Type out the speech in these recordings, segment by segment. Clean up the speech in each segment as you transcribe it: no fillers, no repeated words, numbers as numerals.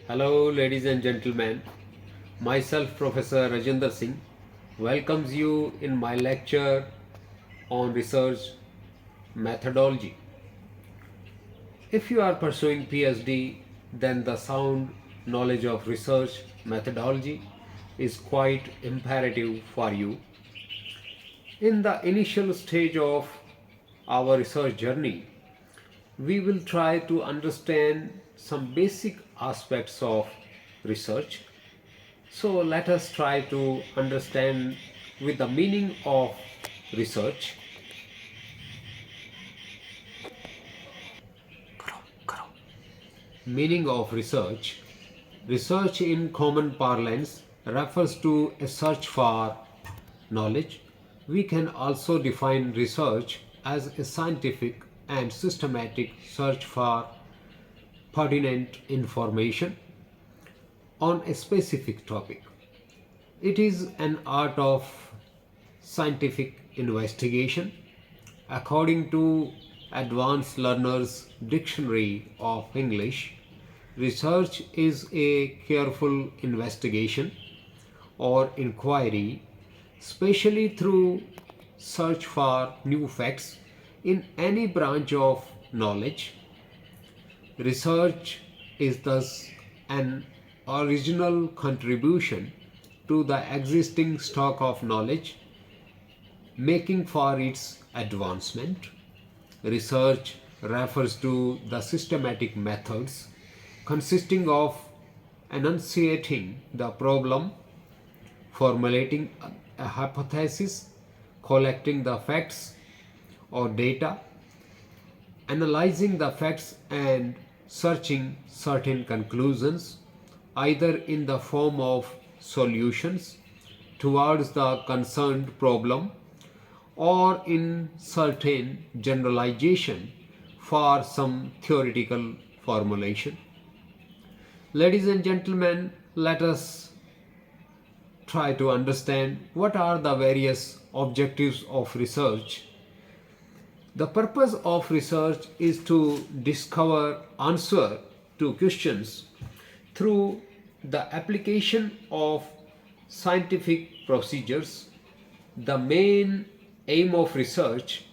Hello, ladies and gentlemen. Myself, Professor Rajinder Singh, welcomes you in my lecture on research methodology. If you are pursuing PhD, then the sound knowledge of research methodology is quite imperative for you. In the initial stage of our research journey, we will try to understand some basic aspects of research. So let us try to understand with the meaning of research. Meaning of research. Research in common parlance refers to a search for knowledge. We can also define research as a scientific and systematic search for pertinent information on a specific topic. It is an art of scientific investigation. According to Advanced Learners Dictionary of English, research is a careful investigation or inquiry, especially through search for new facts in any branch of knowledge. Research is thus an original contribution to the existing stock of knowledge, making for its advancement. Research refers to the systematic methods consisting of enunciating the problem, formulating a hypothesis, collecting the facts or data, analyzing the facts and searching certain conclusions, either in the form of solutions towards the concerned problem or in certain generalization for some theoretical formulation. Ladies and gentlemen, let us try to understand what are the various objectives of research. The purpose of research is to discover answer to questions through the application of scientific procedures. The main aim of research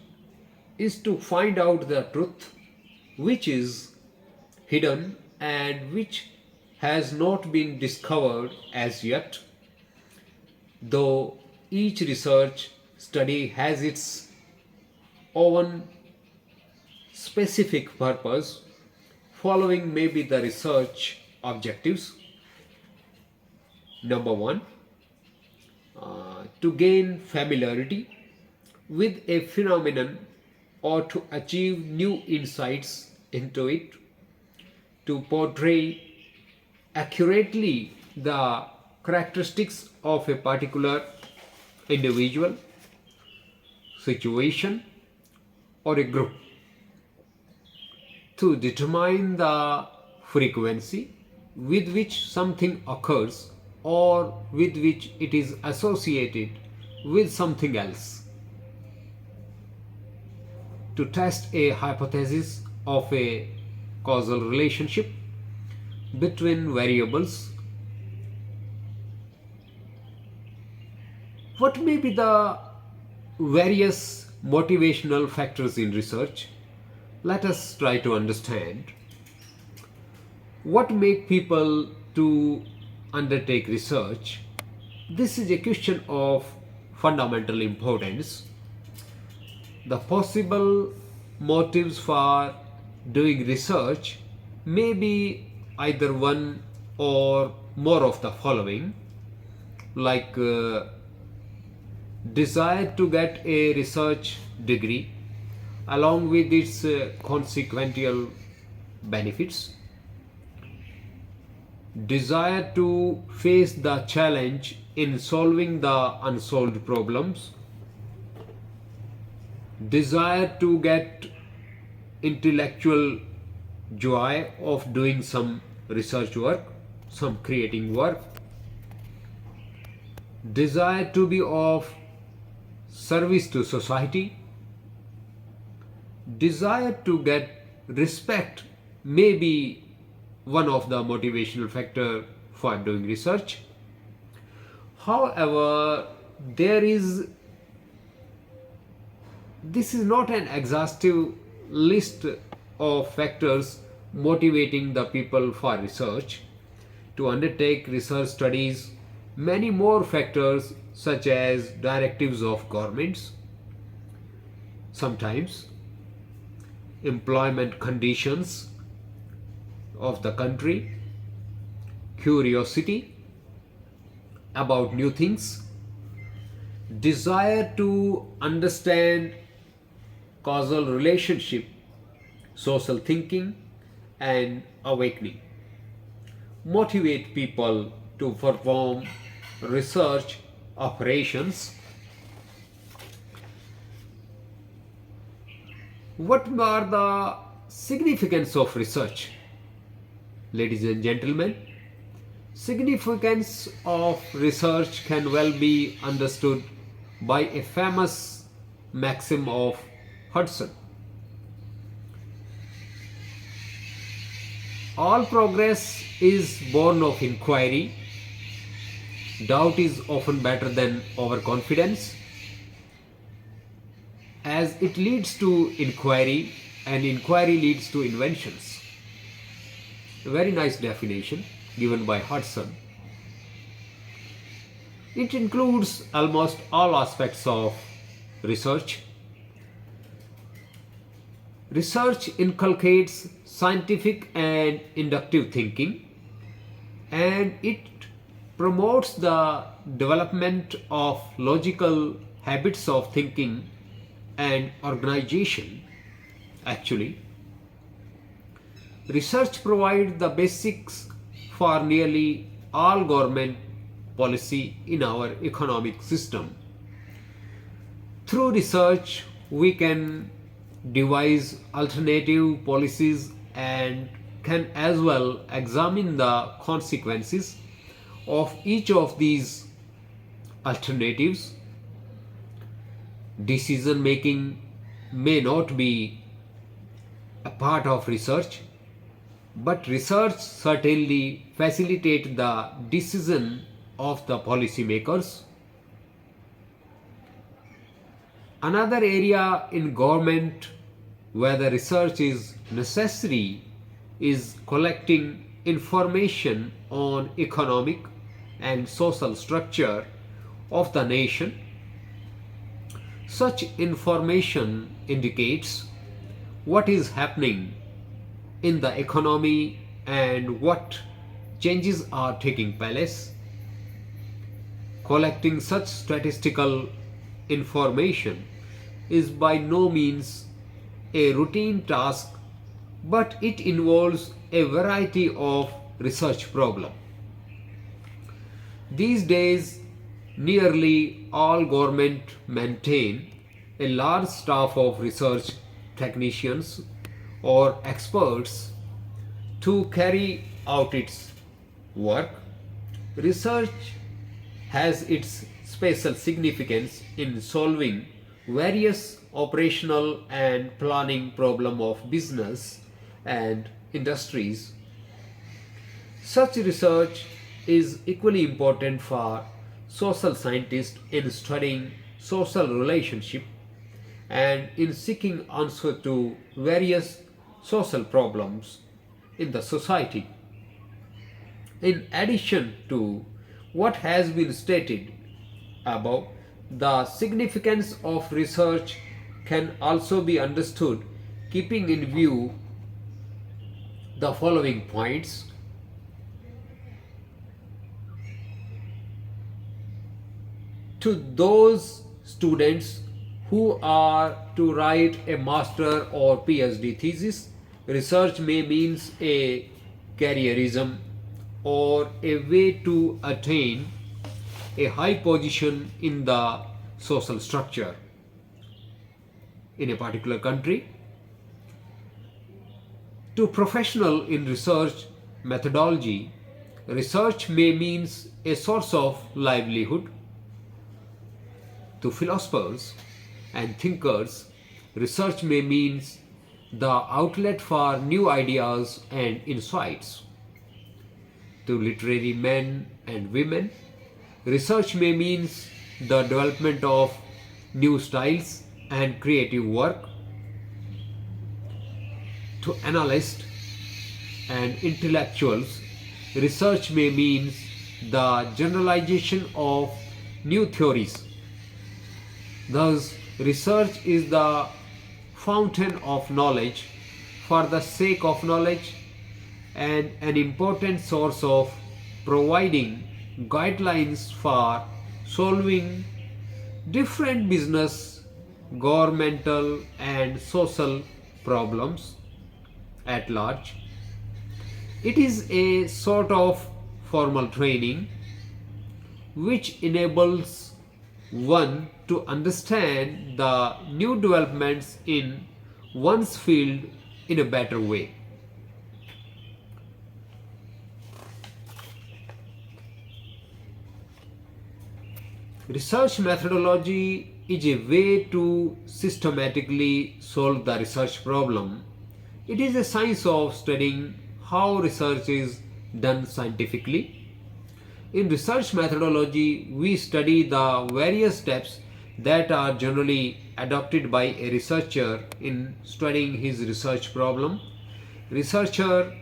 is to find out the truth which is hidden and which has not been discovered as yet. Though each research study has its own specific purpose, following may be the research objectives. Number one, to gain familiarity with a phenomenon or to achieve new insights into it, to portray accurately the characteristics of a particular individual, situation, or a group, to determine the frequency with which something occurs or with which it is associated with something else, to test a hypothesis of a causal relationship between variables. What may be the various motivational factors in research? Let us try to understand what make people to undertake research. This is a question of fundamental importance. The possible motives for doing research may be either one or more of the following, like desire to get a research degree along with its consequential benefits, desire to face the challenge in solving the unsolved problems, desire to get intellectual joy of doing some research work, some creating work, desire to be of service to society, desire to get respect may be one of the motivational factor for doing research. However, this is not an exhaustive list of factors motivating the people for research. To undertake research studies, many more factors such as directives of governments, sometimes employment conditions of the country, curiosity about new things, desire to understand causal relationship, social thinking, and awakening motivate people to perform research operations. What are the significance of research? Ladies and gentlemen, significance of research can well be understood by a famous maxim of Hudson. All progress is born of inquiry. Doubt is often better than overconfidence, as it leads to inquiry, and inquiry leads to inventions. A very nice definition given by Hudson. It includes almost all aspects of research. Research inculcates scientific and inductive thinking, and it promotes the development of logical habits of thinking and organization. Actually, research provides the basics for nearly all government policy in our economic system. Through research, we can devise alternative policies and can as well examine the consequences of each of these alternatives. Decision making may not be a part of research, but research certainly facilitates the decision of the policymakers. Another area in government where the research is necessary is collecting information on economic and social structure of the nation. Such information indicates what is happening in the economy and what changes are taking place. Collecting such statistical information is by no means a routine task, but it involves a variety of research problems. These days, nearly all government maintain a large staff of research technicians or experts to carry out its work. Research has its special significance in solving various operational and planning problems of business and industries. Such research is equally important for social scientists in studying social relationship and in seeking answer to various social problems in the society. In addition to what has been stated above, the significance of research can also be understood keeping in view the following points. To those students who are to write a master or PhD thesis, research may means a careerism or a way to attain a high position in the social structure in a particular country. To professional in research methodology, research may means a source of livelihood. To philosophers and thinkers, research may means the outlet for new ideas and insights. to literary men and women. Research may mean the development of new styles and creative work. To analysts and intellectuals, research may mean the generalization of new theories. Thus, research is the fountain of knowledge for the sake of knowledge and an important source of providing guidelines for solving different business, governmental, and social problems at large. It is a sort of formal training which enables one to understand the new developments in one's field in a better way. Research methodology is a way to systematically solve the research problem. It is a science of studying how research is done scientifically. In research methodology, we study the various steps that are generally adopted by a researcher in studying his research problem. Researcher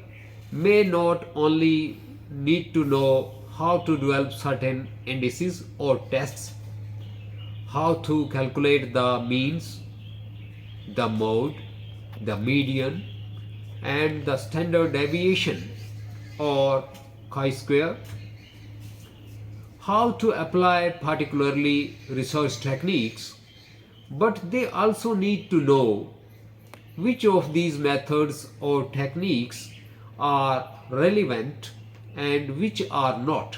may not only need to know how to develop certain indices or tests, how to calculate the means, the mode, the median, and the standard deviation or chi-square, how to apply particularly research techniques, but they also need to know which of these methods or techniques are relevant and which are not,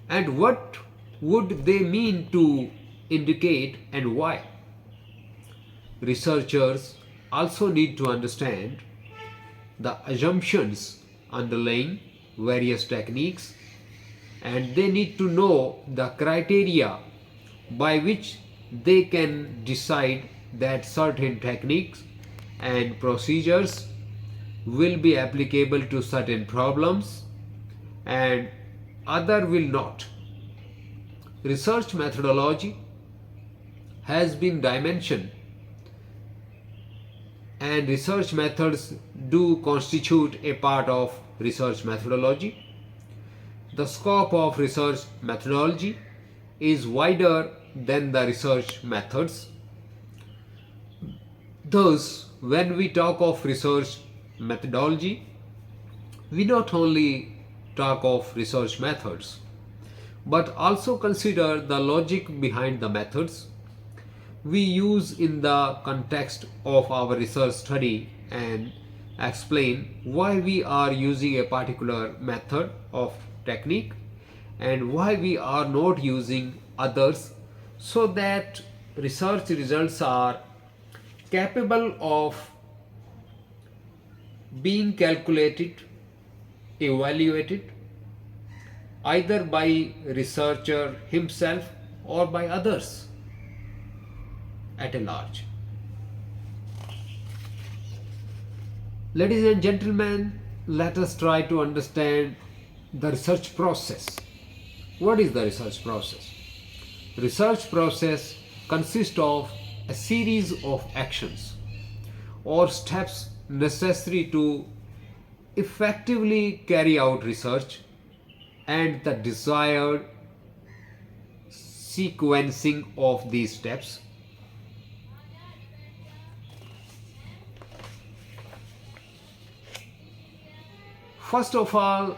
and what would they mean to indicate and why. Researchers also need to understand the assumptions underlying various techniques, and they need to know the criteria by which they can decide that certain techniques and procedures will be applicable to certain problems and other will not. Research methodology has been dimensioned, and research methods do constitute a part of research methodology. The scope of research methodology is wider than the research methods. Thus, when we talk of research methodology, we not only talk of research methods, but also consider the logic behind the methods we use in the context of our research study and explain why we are using a particular method of technique and why we are not using others, so that research results are capable of being calculated, evaluated either by researcher himself or by others at a large. Ladies and gentlemen, let us try to understand the research process. What is the research process? Research process consists of a series of actions or steps necessary to effectively carry out research and the desired sequencing of these steps. First of all,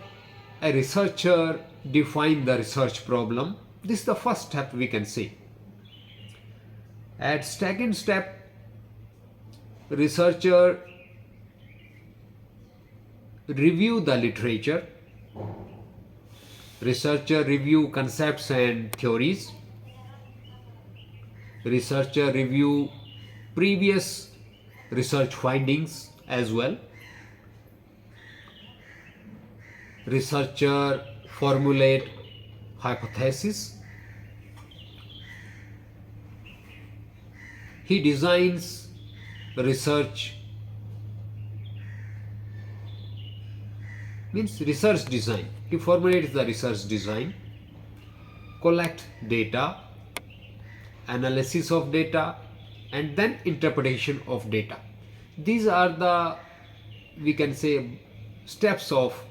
a researcher defines the research problem. This is the first step we can see. At second step, researcher review the literature. Researcher review concepts and theories. Researcher review previous research findings as well. Researcher formulate hypotheses. He designs research means research design. He formulates the research design, collect data, analysis of data, and then interpretation of data. These are the, we can say, steps of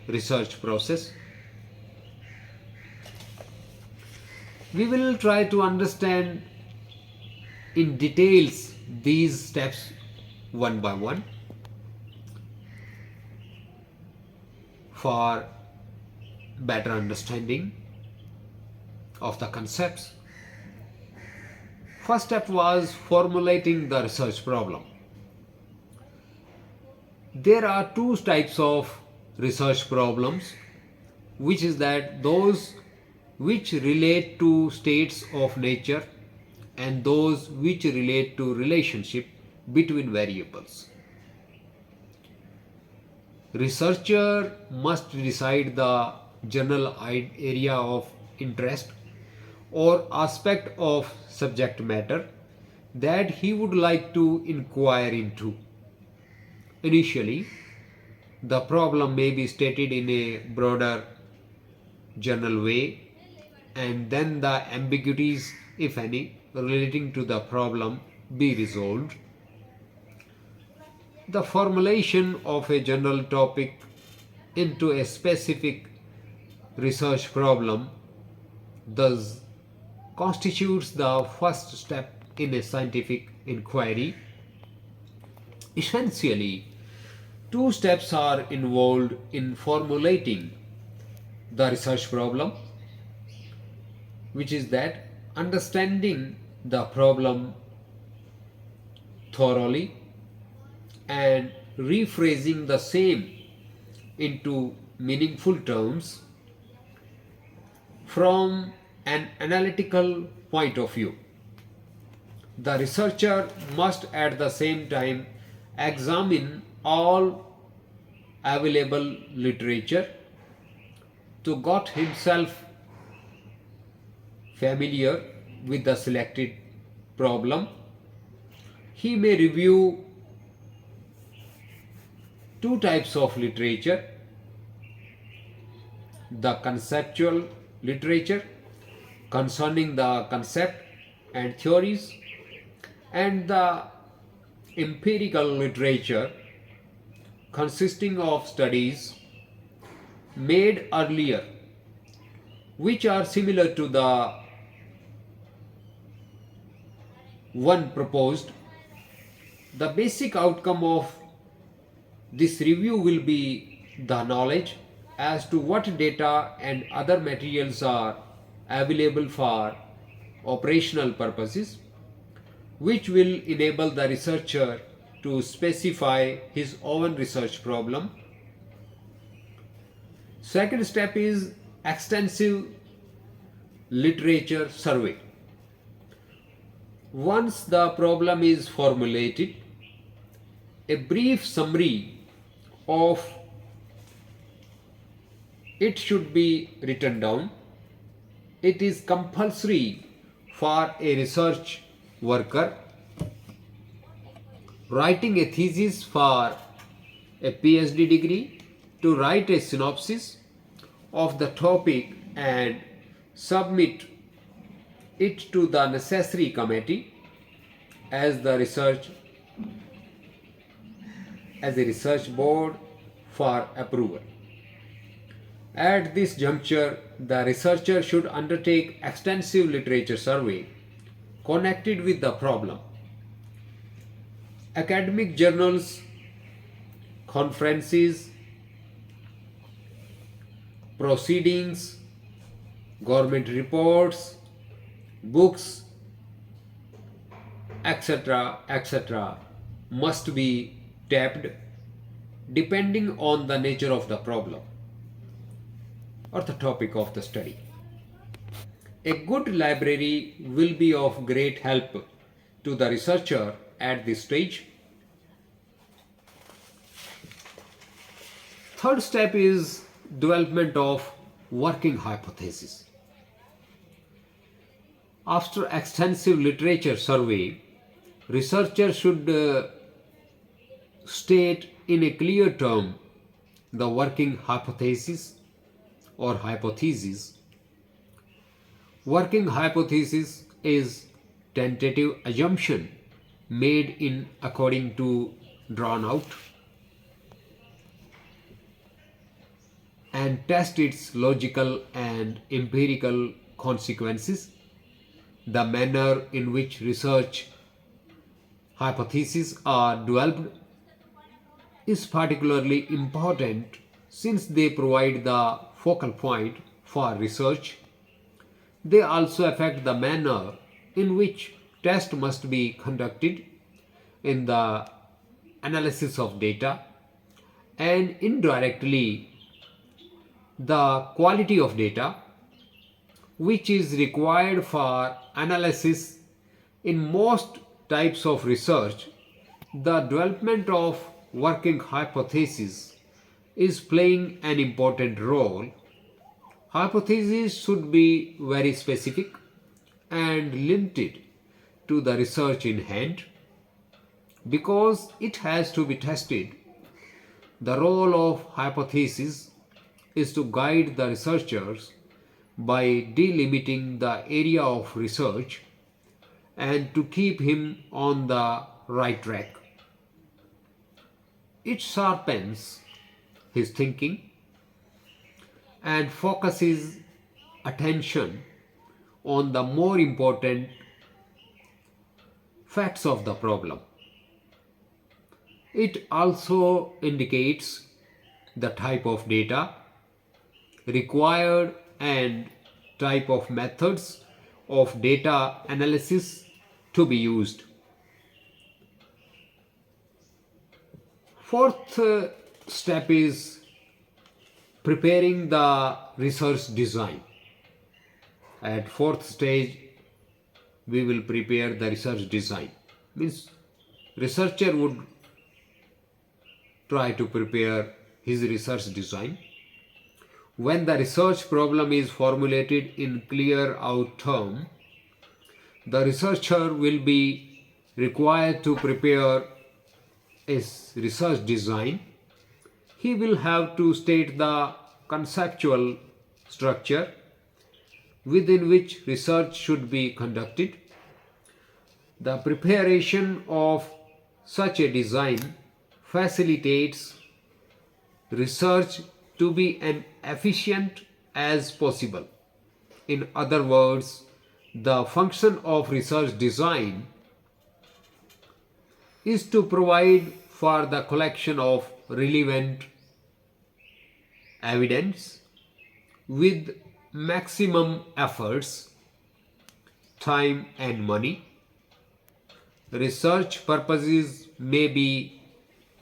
research process. We will try to understand in details these steps one by one for better understanding of the concepts. First step was formulating the research problem. There are two types of research problems, which is that those which relate to states of nature and those which relate to relationship between variables. Researcher must decide the general area of interest or aspect of subject matter that he would like to inquire into. Initially, the problem may be stated in a broader general way, and then the ambiguities, if any, relating to the problem be resolved. The formulation of a general topic into a specific research problem thus constitutes the first step in a scientific inquiry. Essentially, two steps are involved in formulating the research problem, which is that understanding the problem thoroughly and rephrasing the same into meaningful terms from an analytical point of view. The researcher must at the same time examine all available literature to get himself familiar with the selected problem. He may review two types of literature: the conceptual literature concerning the concept and theories, and the empirical literature consisting of studies made earlier which are similar to the one proposed. The basic outcome of this review will be the knowledge as to what data and other materials are available for operational purposes, which will enable the researcher to specify his own research problem. Second step is extensive literature survey. Once the problem is formulated, a brief summary of it should be written down. It is compulsory for a research worker writing a thesis for a PhD degree to write a synopsis of the topic and submit it to the necessary committee as a research board for approval. At this juncture, the researcher should undertake extensive literature survey connected with the problem. Academic journals, conferences, proceedings, government reports, books, etc., must be tapped depending on the nature of the problem or the topic of the study. A good library will be of great help to the researcher at this stage. Third step is development of working hypothesis. After extensive literature survey, researchers should state in a clear term the working hypothesis or hypothesis. Working hypothesis is tentative assumption made in according to drawn out and test its logical and empirical consequences. The manner in which research hypotheses are developed is particularly important since they provide the focal point for research. They also affect the manner in which tests must be conducted in the analysis of data and indirectly the quality of data which is required for analysis. In most types of research, the development of working hypothesis is playing an important role. Hypotheses should be very specific and limited to the research in hand because it has to be tested. The role of hypothesis is to guide the researchers by delimiting the area of research and to keep him on the right track. It sharpens his thinking and focuses attention on the more important facts of the problem. It also indicates the type of data required and type of methods of data analysis to be used. Fourth step is preparing the research design. At fourth stage, we will prepare the research design. Means researcher would try to prepare his research design. When the research problem is formulated in clear out term, the researcher will be required to prepare a research design. He will have to state the conceptual structure within which research should be conducted. The preparation of such a design facilitates research to be as efficient as possible. In other words, the function of research design is to provide for the collection of relevant evidence with maximum efforts, time and money. Research purposes may be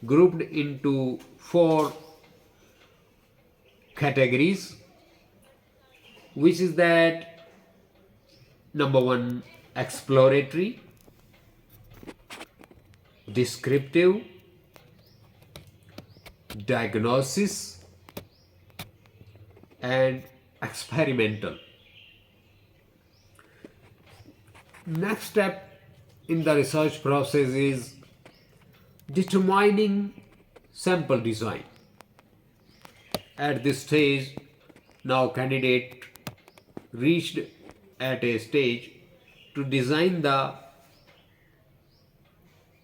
grouped into four categories, which is that number one, exploratory, descriptive, diagnosis, and experimental. Next step in the research process is determining sample design. At this stage, now candidate reached at a stage to design the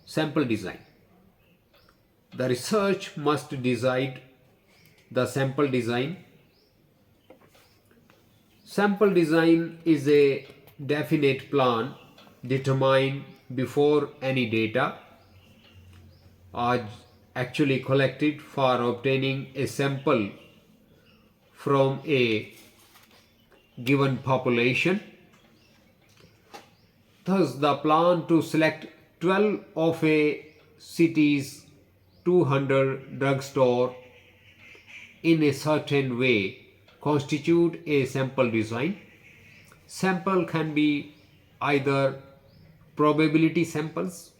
sample design. The research must decide the sample design. Sample design is a definite plan determined before any data are actually collected for obtaining a sample from a given population. Thus, the plan to select 12 of a city's 200 drugstore in a certain way constitute a sample design. Sample can be either probability samples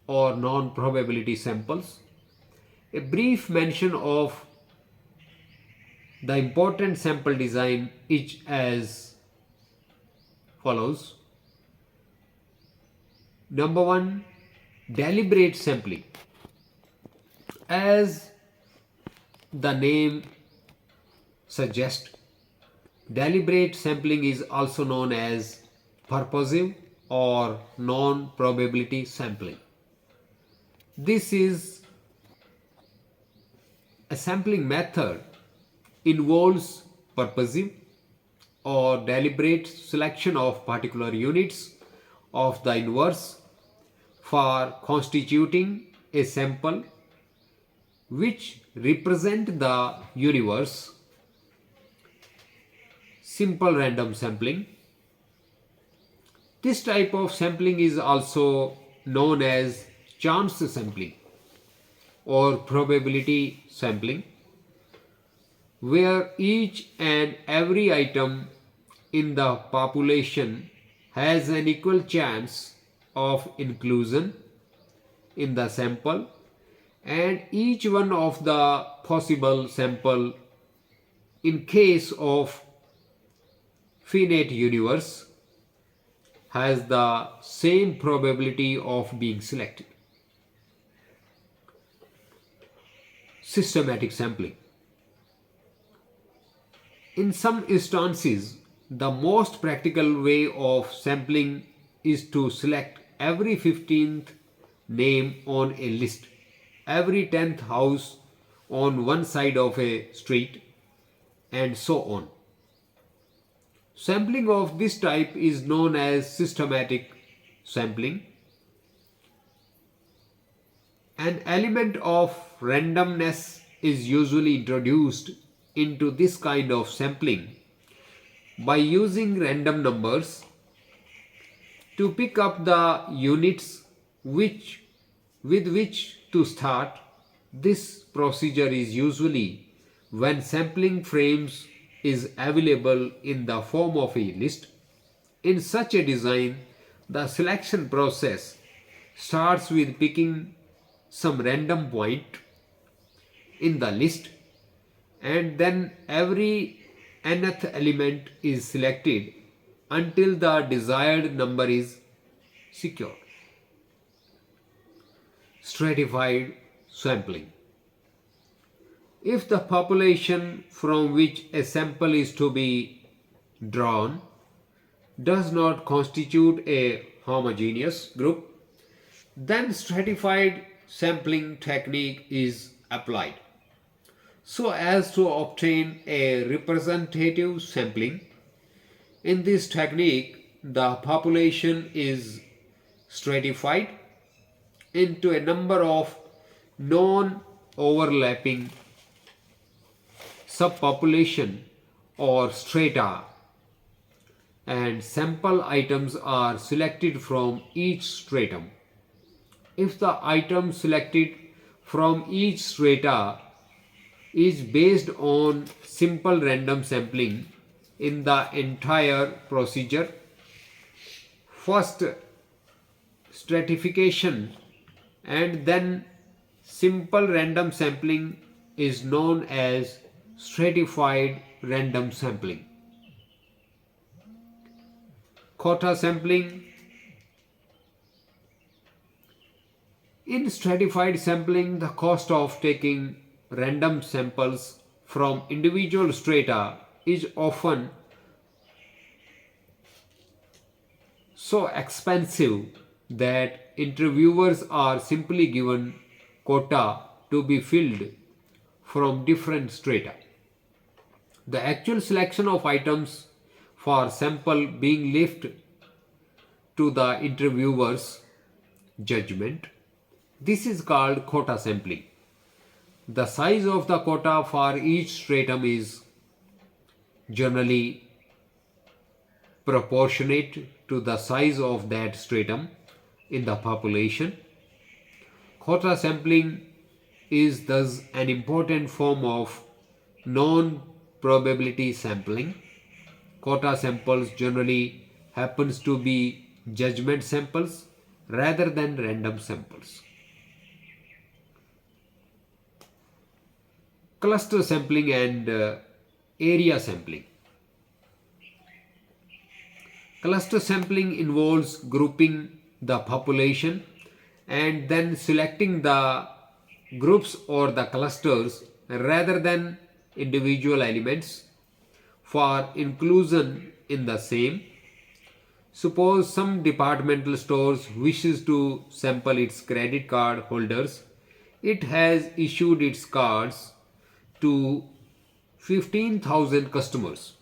or non-probability samples. A brief mention of the important sample design is as follows. Number one, deliberate sampling. As the name suggests, deliberate sampling is also known as purposive or non-probability sampling. This is a sampling method involves purposive or deliberate selection of particular units of the inverse for constituting a sample which represent the universe. Simple random sampling. This type of sampling is also known as chance sampling or probability sampling, where each and every item in the population has an equal chance of inclusion in the sample, and each one of the possible sample in case of finite universe has the same probability of being selected. Systematic sampling. In some instances, the most practical way of sampling is to select every 15th name on a list, every 10th house on one side of a street, and so on. Sampling of this type is known as systematic sampling. An element of randomness is usually introduced into this kind of sampling by using random numbers to pick up the units with which to start. This procedure is usually when sampling frames is available in the form of a list. In such a design, the selection process starts with picking some random point in the list, and then every nth element is selected until the desired number is secured. Stratified sampling. If the population from which a sample is to be drawn does not constitute a homogeneous group, then stratified sampling technique is applied so as to obtain a representative sampling. In this technique, the population is stratified into a number of non-overlapping subpopulation or strata, and sample items are selected from each stratum. If the item selected from each strata is based on simple random sampling in the entire procedure, first stratification and then simple random sampling is known as stratified random sampling. Quota sampling. In stratified sampling, the cost of taking random samples from individual strata is often so expensive that interviewers are simply given quota to be filled from different strata. The actual selection of items for sample being left to the interviewer's judgment. This is called quota sampling. The size of the quota for each stratum is generally proportionate to the size of that stratum in the population. Quota sampling is thus an important form of non-probability sampling. Quota samples generally happens to be judgment samples rather than random samples. Cluster sampling and area sampling. Cluster sampling involves grouping the population and then selecting the groups or the clusters rather than individual elements for inclusion in the same. Suppose some departmental stores wishes to sample its credit card holders. It has issued its cards to 15,000 customers.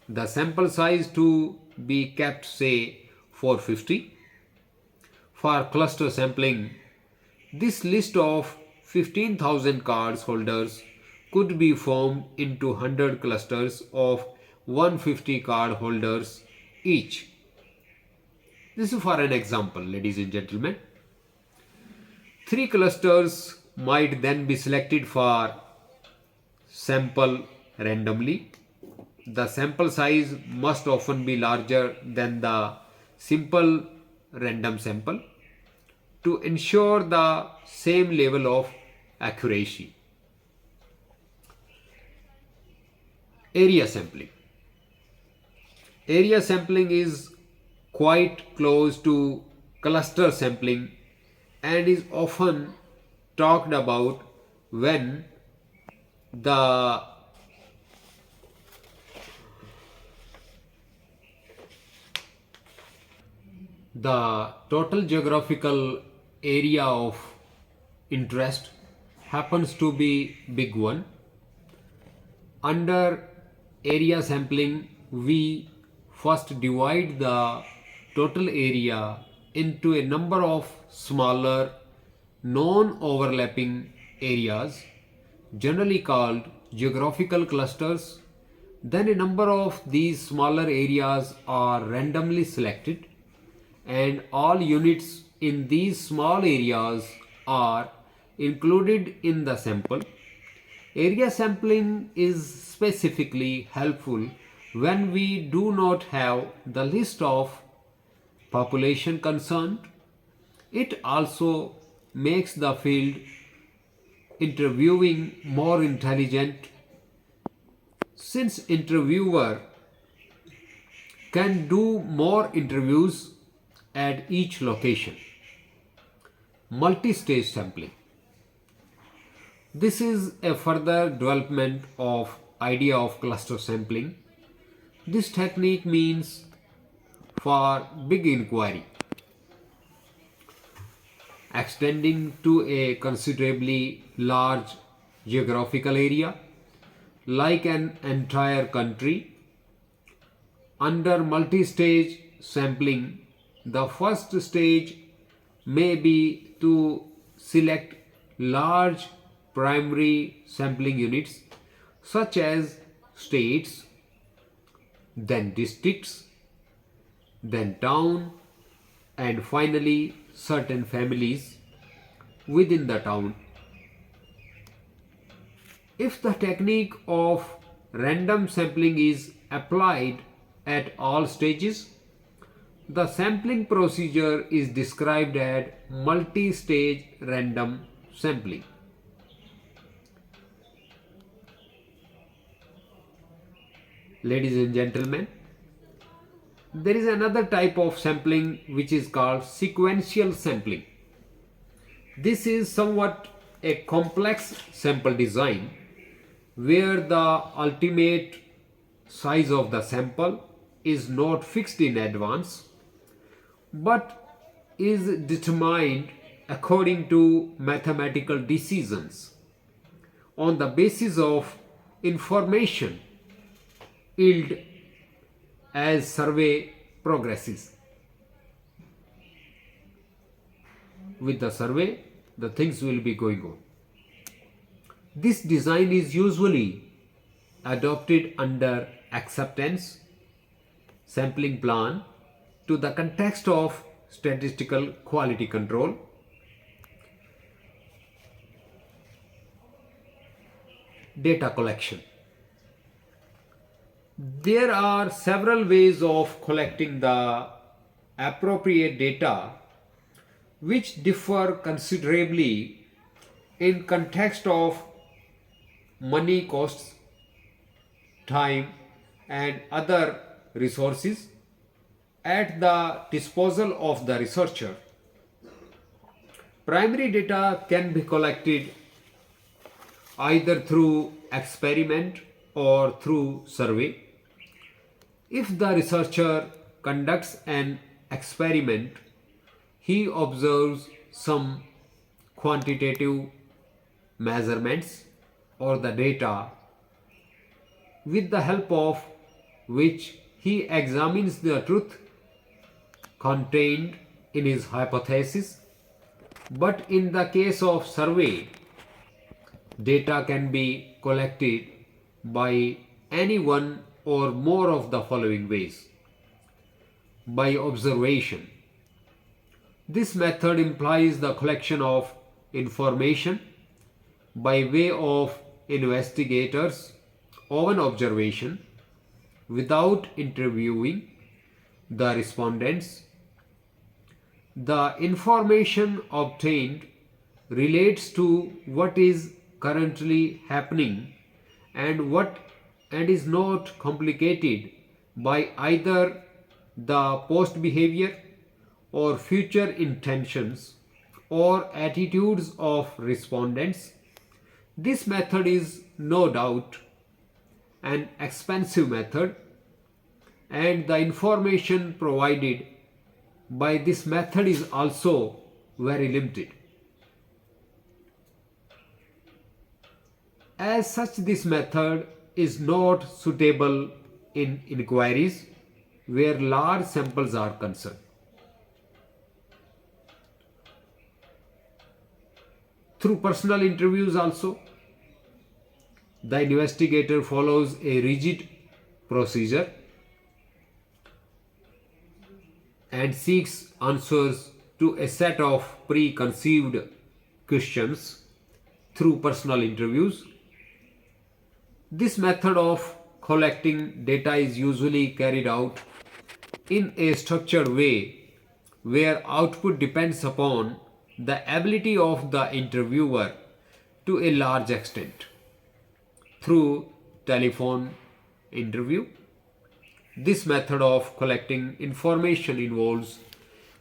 The sample size to be kept say 450. For cluster sampling, this list of 15,000 cards holders could be formed into 100 clusters of 150 card holders each. This is for an example, ladies and gentlemen. Three clusters might then be selected for sample randomly. The sample size must often be larger than the simple random sample to ensure the same level of accuracy. Area sampling. Area sampling is quite close to cluster sampling and is often talked about when the total geographical area of interest happens to be big one. Under area sampling, we first divide the total area into a number of smaller non-overlapping areas, generally called geographical clusters. Then a number of these smaller areas are randomly selected, and all units in these small areas are included in the sample. Area sampling is specifically helpful when we do not have the list of population concerned. It also makes the field interviewing more intelligent, since interviewer can do more interviews at each location. Multi-stage sampling. This is a further development of idea of cluster sampling. This technique means for big inquiry extending to a considerably large geographical area like an entire country. Under multi-stage sampling, the first stage may be to select large primary sampling units such as states, then districts, then town, and finally certain families within the town. If the technique of random sampling is applied at all stages, the sampling procedure is described as multi-stage random sampling. Ladies and gentlemen, there is another type of sampling which is called sequential sampling. This is somewhat a complex sample design where the ultimate size of the sample is not fixed in advance but is determined according to mathematical decisions on the basis of information yield as survey progresses. With the survey, the things will be going on. This design is usually adopted under acceptance sampling plan to the context of statistical quality control. Data collection. There are several ways of collecting the appropriate data which differ considerably in context of money costs, time, and other resources at the disposal of the researcher. Primary data can be collected either through experiment or through survey. If the researcher conducts an experiment, he observes some quantitative measurements or the data with the help of which he examines the truth contained in his hypothesis. But in the case of survey, data can be collected by any one or more of the following ways. By observation. This method implies the collection of information by way of investigators' own observation without interviewing the respondents. The information obtained relates to what is currently happening and is not complicated by either the post behavior or future intentions or attitudes of respondents. This method is no doubt an expensive method, and the information provided by this method is also very limited. As such, this method is not suitable in inquiries where large samples are concerned. Through personal interviews also, the investigator follows a rigid procedure and seeks answers to a set of preconceived questions through personal interviews. This method of collecting data is usually carried out in a structured way where output depends upon the ability of the interviewer to a large extent. Through telephone interview, this method of collecting information involves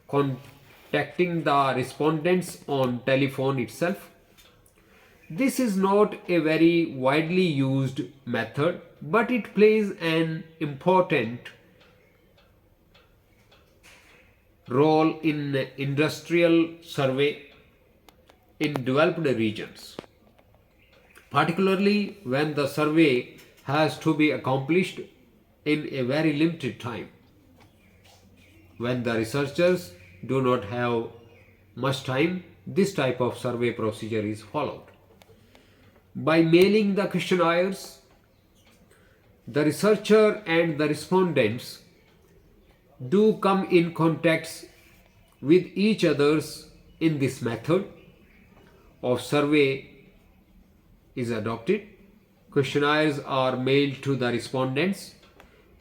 contacting the respondents on telephone itself. This is not a very widely used method, but it plays an important role in industrial survey in developed regions, particularly when the survey has to be accomplished in a very limited time. When the researchers do not have much time, this type of survey procedure is followed. By mailing the questionnaires, the researcher and the respondents do come in contact with each others. In this method of survey is adopted. Questionnaires are mailed to the respondents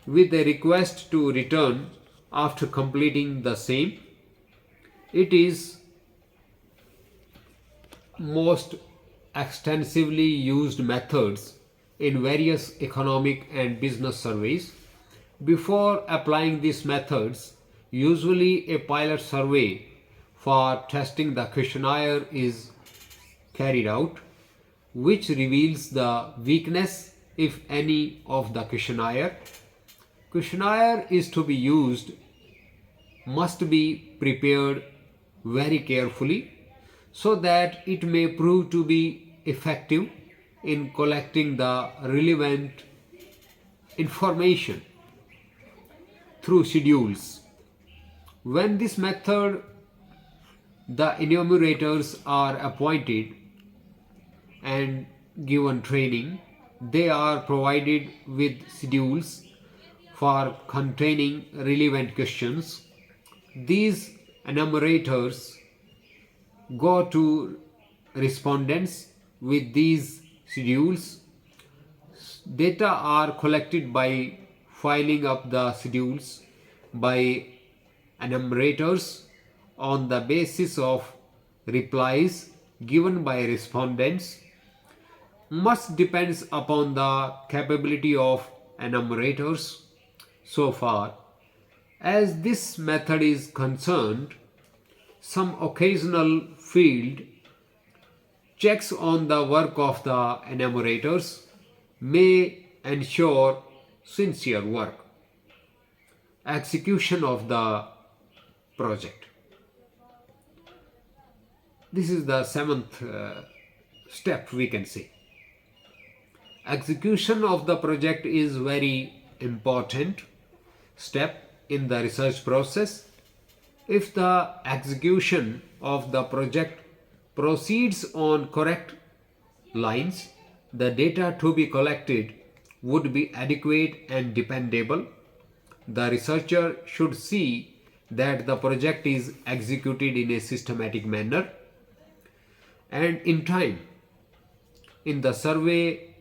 with a request to return after completing the same. It is most extensively used methods in various economic and business surveys. Before applying these methods, usually a pilot survey for testing the questionnaire is carried out, which reveals the weakness, if any, of the questionnaire. Questionnaire is to be used must be prepared very carefully so that it may prove to be effective in collecting the relevant information through schedules. When this method, the enumerators are appointed and given training, they are provided with schedules for containing relevant questions. These enumerators go to respondents with these schedules. Data are collected by filing up the schedules by enumerators on the basis of replies given by respondents. Much depends upon the capability of enumerators. So far as this method is concerned, some occasional field Checks on the work of the enumerators may ensure sincere work, execution of the project. This is the seventh step, we can say. Execution of the project is very important step in the research process. If the execution of the project proceeds on correct lines, the data to be collected would be adequate and dependable. The researcher should see that the project is executed in a systematic manner and in time. In the survey,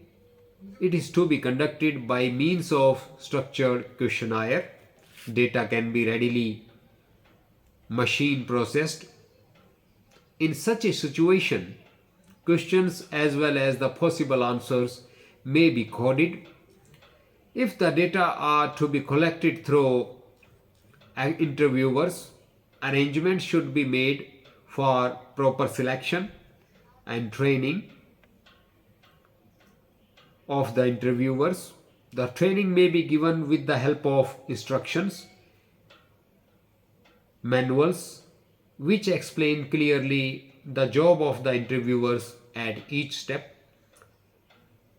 it is to be conducted by means of structured questionnaire. Data can be readily machine processed. In such a situation, questions as well as the possible answers may be coded. If the data are to be collected through interviewers, arrangements should be made for proper selection and training of the interviewers. The training may be given with the help of instructions, manuals, which explain clearly the job of the interviewers at each step.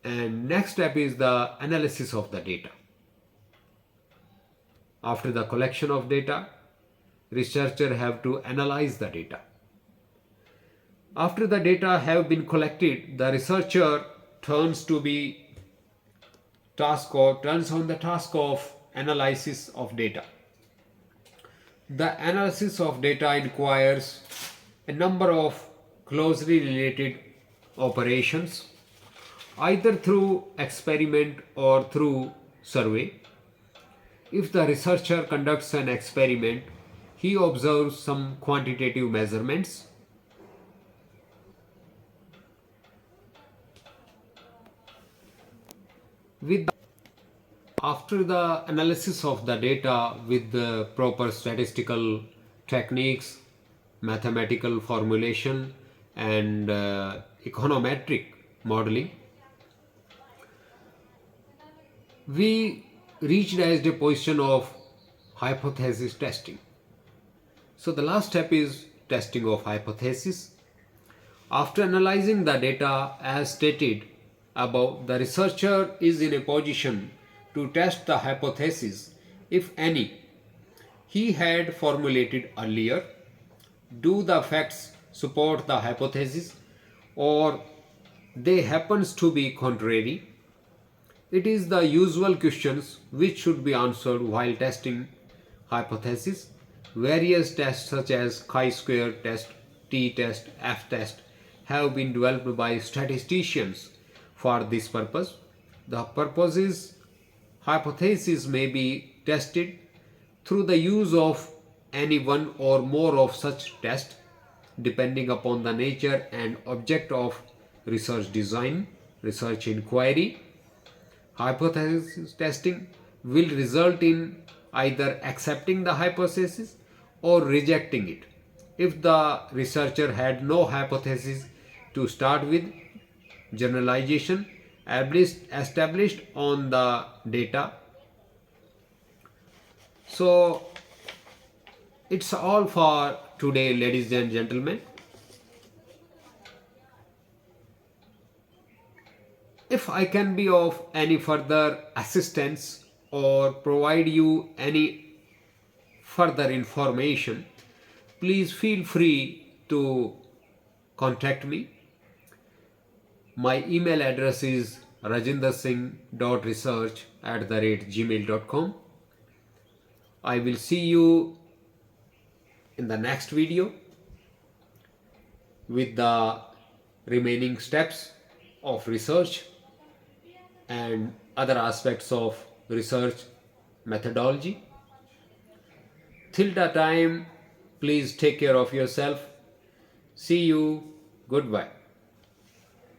And next step is the analysis of the data. After the collection of data, researchers have to analyze the data. After the data have been collected, the researcher turns on the task of analysis of data. The analysis of data requires a number of closely related operations, either through experiment or through survey. If the researcher conducts an experiment, he observes some quantitative measurements. After the analysis of the data with the proper statistical techniques, mathematical formulation, and econometric modeling, we reached as the position of hypothesis testing. So the last step is testing of hypothesis. After analyzing the data as stated above, the researcher is in a position to test the hypothesis, if any, he had formulated earlier. Do the facts support the hypothesis or they happens to be contrary? It is the usual questions which should be answered while testing hypothesis. Various tests such as chi-square test, t-test, f-test have been developed by statisticians for this purpose. The purpose is hypothesis may be tested through the use of any one or more of such tests, depending upon the nature and object of research design, research inquiry. Hypothesis testing will result in either accepting the hypothesis or rejecting it. If the researcher had no hypothesis to start with, generalization established on the data. So it's all for today, ladies and gentlemen. If I can be of any further assistance or provide you any further information, please feel free to contact me. My email address is rajendarsingh.research@gmail.com. I will see you in the next video with the remaining steps of research and other aspects of research methodology. Till that time, please take care of yourself. See you. Goodbye.